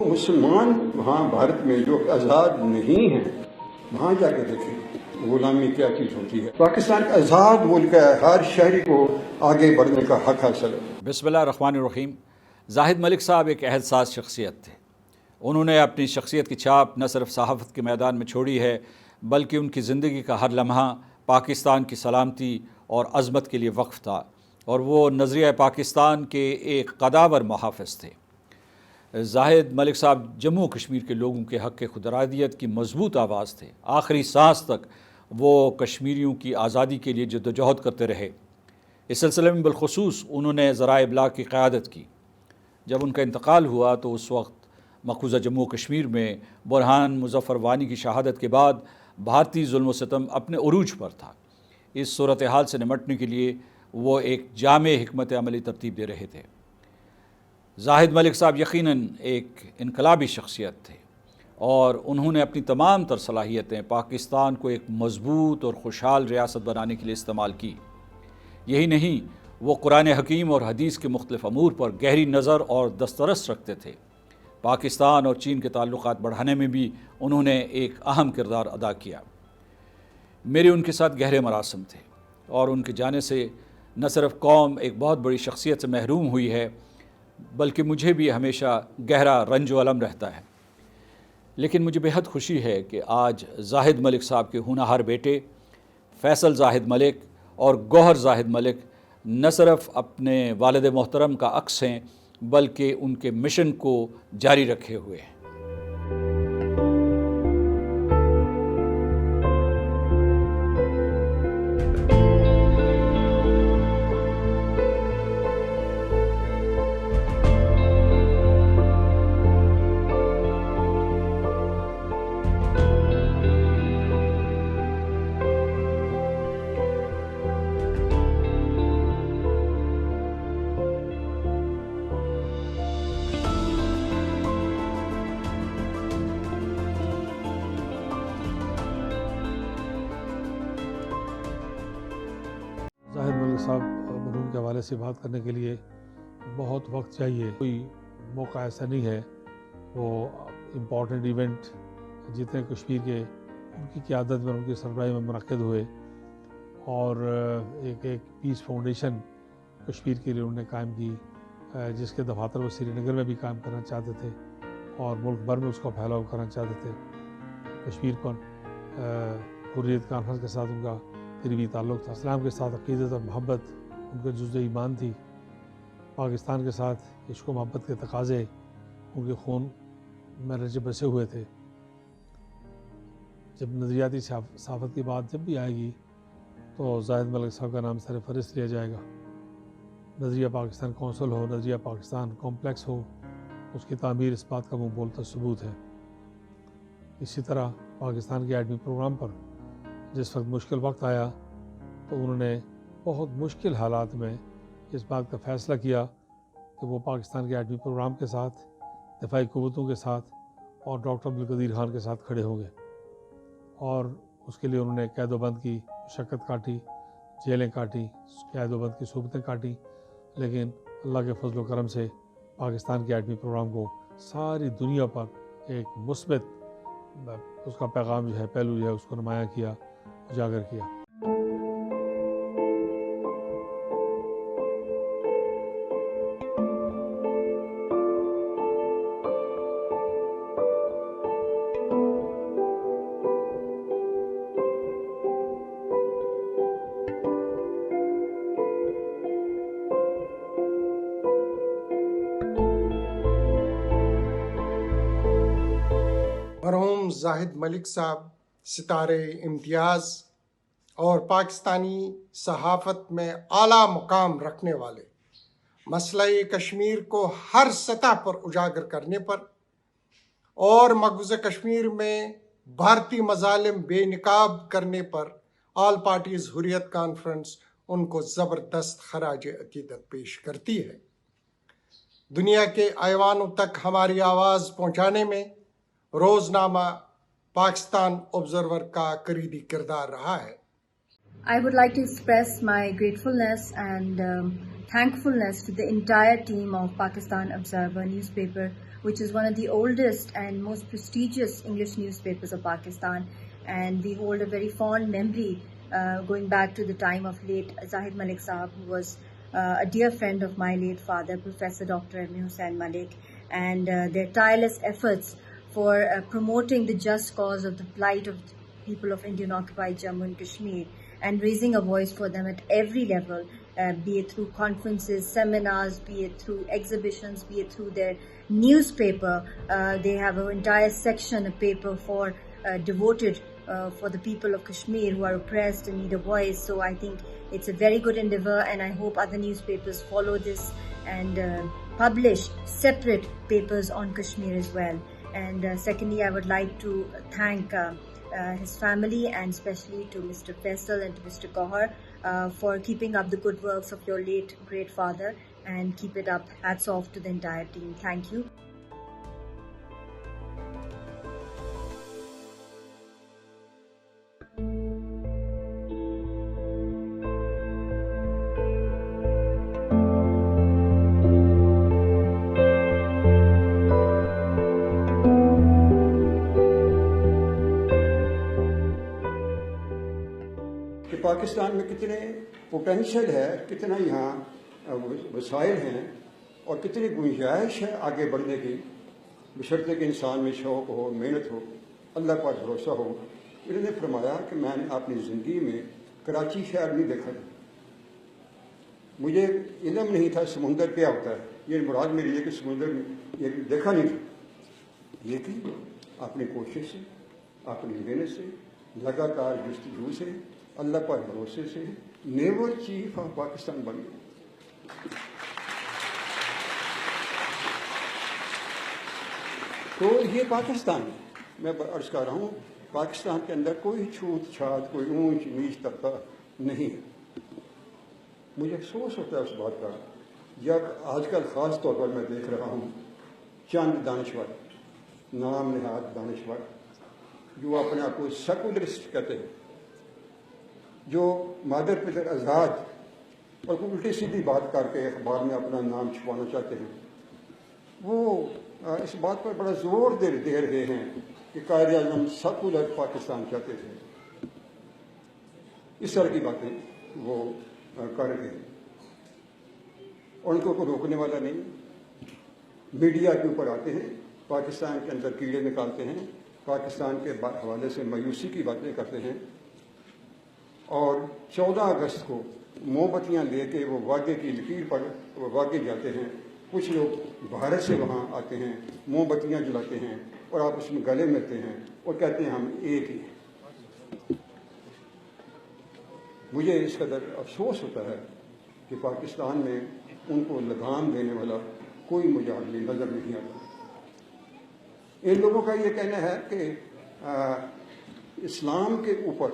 مسلمان وہاں بھارت میں جو آزاد نہیں ہیں وہاں جا کے دیکھیں غلامی کیا چیز ہوتی ہے. پاکستان آزاد ملک ہے، ہر شہری کو آگے بڑھنے کا حق حاصل ہے. بسم اللہ الرحمن الرحیم. زاہد ملک صاحب ایک عہد ساز شخصیت تھے. انہوں نے اپنی شخصیت کی چھاپ نہ صرف صحافت کے میدان میں چھوڑی ہے بلکہ ان کی زندگی کا ہر لمحہ پاکستان کی سلامتی اور عظمت کے لیے وقف تھا، اور وہ نظریہ پاکستان کے ایک قداور محافظ تھے. زاہد ملک صاحب جموں کشمیر کے لوگوں کے حق خود ارادیت کی مضبوط آواز تھے. آخری سانس تک وہ کشمیریوں کی آزادی کے لیے جدوجہد کرتے رہے. اس سلسلے میں بالخصوص انہوں نے ذرائع ابلاغ کی قیادت کی. جب ان کا انتقال ہوا تو اس وقت مقبوضہ جموں کشمیر میں برہان مظفر وانی کی شہادت کے بعد بھارتی ظلم و ستم اپنے عروج پر تھا. اس صورتحال سے نمٹنے کے لیے وہ ایک جامع حکمت عملی ترتیب دے رہے تھے. زاہد ملک صاحب یقیناً ایک انقلابی شخصیت تھے، اور انہوں نے اپنی تمام تر صلاحیتیں پاکستان کو ایک مضبوط اور خوشحال ریاست بنانے کے لیے استعمال کی. یہی نہیں، وہ قرآن حکیم اور حدیث کے مختلف امور پر گہری نظر اور دسترس رکھتے تھے. پاکستان اور چین کے تعلقات بڑھانے میں بھی انہوں نے ایک اہم کردار ادا کیا. میرے ان کے ساتھ گہرے مراسم تھے، اور ان کے جانے سے نہ صرف قوم ایک بہت بڑی شخصیت سے محروم ہوئی ہے بلکہ مجھے بھی ہمیشہ گہرا رنج و الم رہتا ہے. لیکن مجھے بہت خوشی ہے کہ آج زاہد ملک صاحب کے ہونہار بیٹے فیصل زاہد ملک اور گوہر زاہد ملک نہ صرف اپنے والد محترم کا عکس ہیں بلکہ ان کے مشن کو جاری رکھے ہوئے ہیں. زاہد ملک صاحب مرحوم کے حوالے سے بات کرنے کے لیے بہت وقت چاہیے. کوئی موقع ایسا نہیں ہے. وہ امپورٹنٹ ایونٹ جتنے کشمیر کے ان کی قیادت میں ان کی سربراہی میں منعقد ہوئے، اور ایک پیس فاؤنڈیشن کشمیر کے لیے انہوں نے قائم کی، جس کے دفاتر وہ سری نگر میں بھی قائم کرنا چاہتے تھے اور ملک بھر میں اس کا پھیلاؤ کرنا چاہتے تھے. کشمیر پر حریت کانفرنس کے ساتھ ان کا قریبی تعلق تھا. اسلام کے ساتھ عقیدت اور محبت ان کا جزو ایمان تھی. پاکستان کے ساتھ عشق و محبت کے تقاضے ان کے خون میں رچے بسے ہوئے تھے. جب نظریاتی صحافت کی بات جب بھی آئے گی تو زاہد ملک صاحب کا نام سر فہرست لیا جائے گا. نظریہ پاکستان کونسل ہو، نظریہ پاکستان کمپلیکس ہو، اس کی تعمیر اس بات کا منہ بولتا ثبوت ہے. اسی طرح پاکستان کے ایٹمی پروگرام پر جس وقت مشکل وقت آیا تو انہوں نے بہت مشکل حالات میں اس بات کا فیصلہ کیا کہ وہ پاکستان کے ایٹمی پروگرام کے ساتھ، دفاعی قوتوں کے ساتھ اور ڈاکٹر عبدالقدیر خان کے ساتھ کھڑے ہوں گے. اور اس کے لیے انہوں نے قید و بند کی مشقت کاٹی، جیلیں کاٹی، قید و بند کی صورتیں کاٹی، لیکن اللہ کے فضل و کرم سے پاکستان کے ایٹمی پروگرام کو ساری دنیا پر ایک مثبت اس کا پیغام جو ہے، پہلو جو ہے، اس کو نمایاں کیا، اجاگر کیا. مرحوم زاہد ملک صاحب ستارے امتیاز اور پاکستانی صحافت میں اعلیٰ مقام رکھنے والے، مسئلہ کشمیر کو ہر سطح پر اجاگر کرنے پر اور مقبوضہ کشمیر میں بھارتی مظالم بے نقاب کرنے پر all parties Hurriyat conference in کو زبردست خراج عقیدت پیش کرتی ہے. دنیا کے ایوانوں تک ہماری آواز پہنچانے میں روزنامہ پاکستان آبزرور کا کلیدی کردار رہا ہے. I would like to express my gratefulness and thankfulness to the entire team of Pakistan Observer newspaper, which is one of the oldest and most prestigious English newspapers of Pakistan, and we hold a very fond memory going back to the time of late Zahid Malik Saab, who was a dear friend of my late father, Professor Dr. M. Hussain Malik, and their tireless efforts for promoting the just cause of the plight of people of Indian occupied Jammu and Kashmir and raising a voice for them at every level, be it through conferences, seminars, be it through exhibitions, be it through their newspaper. They have an entire section, a paper for devoted for the people of Kashmir who are oppressed and need a voice. So I think it's a very good endeavor, and I hope other newspapers follow this and publish separate papers on Kashmir as well. And secondly, I would like to thank his family, and especially to Mr. Faisal and to Mr. Kauhar for keeping up the good works of your late great father, and keep it up. Hats off to the entire team. Thank you. کہ پاکستان میں کتنے potential ہے، کتنا یہاں وسائل ہیں اور کتنی گنجائش ہے آگے بڑھنے کی، بشرطے کہ انسان میں شوق ہو، محنت ہو، اللہ پر بھروسہ ہو۔ انہوں نے فرمایا کہ میں نے اپنی زندگی میں کراچی شہر نہیں دیکھا تھا، مجھے علم نہیں تھا سمندر کیا ہوتا ہے، یہ مراد میری ہے کہ سمندر یہ دیکھا نہیں تھا، لیکن اپنی کوشش سے، اپنی محنت سے، لگاتار جستجو سے، اللہ پر بھروسے سے نیول چیف آف پاکستان بن گئے۔ تو یہ پاکستان ہے، میں عرض کر رہا ہوں پاکستان کے اندر کوئی چھوت چھات، کوئی اونچ نیچ طبقہ نہیں ہے۔ مجھے افسوس ہوتا ہے اس بات کا جب آج کل خاص طور پر میں دیکھ رہا ہوں چند دانشور، نام نہاد دانشور، جو اپنے آپ کو سیکولرسٹ کہتے ہیں، جو مادر پدر آزاد اور کوئی الٹی سیدھی بات کر کے اخبار میں اپنا نام چھپانا چاہتے ہیں، وہ اس بات پر بڑا زور دے رہے ہیں کہ قائد اعظم سیکولر پاکستان چاہتے تھے۔ اس طرح کی باتیں وہ کر رہے ہیں اور ان کو کوئی روکنے والا نہیں۔ میڈیا کے اوپر آتے ہیں، پاکستان کے اندر کیڑے نکالتے ہیں، پاکستان کے حوالے سے مایوسی کی باتیں کرتے ہیں، اور 14 اگست کو موم بتیاں لے کے وہ واقعے کی لکیر پر وہ واقعے جاتے ہیں۔ کچھ لوگ بھارت سے وہاں آتے ہیں، موم بتیاں جلاتے ہیں اور آپ اس میں گلے ملتے ہیں اور کہتے ہیں ہم ایک ہی ہیں۔ مجھے اس قدر افسوس ہوتا ہے کہ پاکستان میں ان کو لگام دینے والا کوئی مجاہد نظر نہیں آتا۔ ان لوگوں کا یہ کہنا ہے کہ اسلام کے اوپر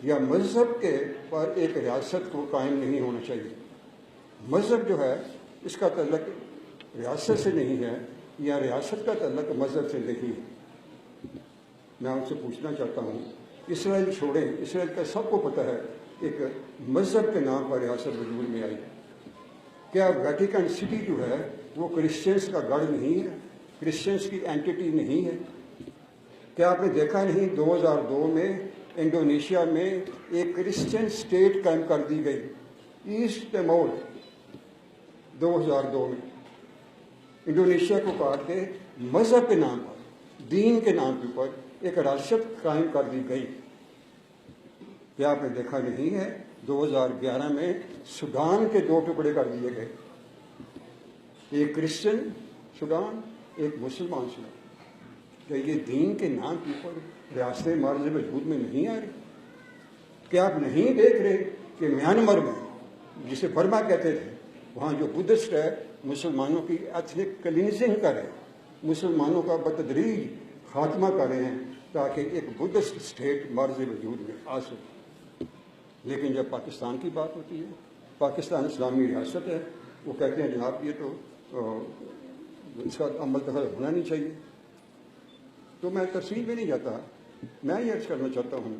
یا مذہب کے پر ایک ریاست کو قائم نہیں ہونا چاہیے۔ مذہب جو ہے اس کا تعلق ریاست سے نہیں ہے، یا ریاست کا تعلق مذہب سے نہیں ہے۔ میں ان سے پوچھنا چاہتا ہوں، اسرائیل چھوڑیں، اسرائیل کا سب کو پتہ ہے ایک مذہب کے نام پر ریاست وجود میں آئی۔ کیا ویٹیکن سٹی جو ہے وہ کرسچنس کا گڑھ نہیں ہے، کرسچنس کی اینٹی نہیں ہے؟ کیا آپ نے دیکھا نہیں 2002 میں انڈونیشیا میں ایک کرسچن اسٹیٹ قائم کر دی گئی، ایسٹ ٹیمور، 2002 میں انڈونیشیا کو کاٹ کے مذہب کے نام پر، دین کے نام کے اوپر ایک ریاست قائم کر دی گئی۔ کیا آپ نے دیکھا نہیں ہے 2011 میں سوڈان کے 2 ٹکڑے کر دیے گئے، ایک کرسچن سوڈان، ایک مسلمان سوڈان۔ کیا یہ دین کے نام کے اوپر ریاستیں مارز وجود میں نہیں آ رہی؟ کیا آپ نہیں دیکھ رہے کہ میانمار میں، جسے برما کہتے تھے، وہاں جو بدھسٹ ہے مسلمانوں کی ایتھنک کلینزنگ کر رہے ہیں، مسلمانوں کا بتدریج خاتمہ کر رہے ہیں تاکہ ایک بدھسٹ اسٹیٹ مارز وجود میں آ سکے۔ لیکن جب پاکستان کی بات ہوتی ہے، پاکستان اسلامی ریاست ہے، وہ کہتے ہیں جناب یہ تو اس کا عمل دخل ہونا نہیں چاہیے۔ تو میں تفصیل میں نہیں جاتا، میں یہ عرض کرنا چاہتا ہوں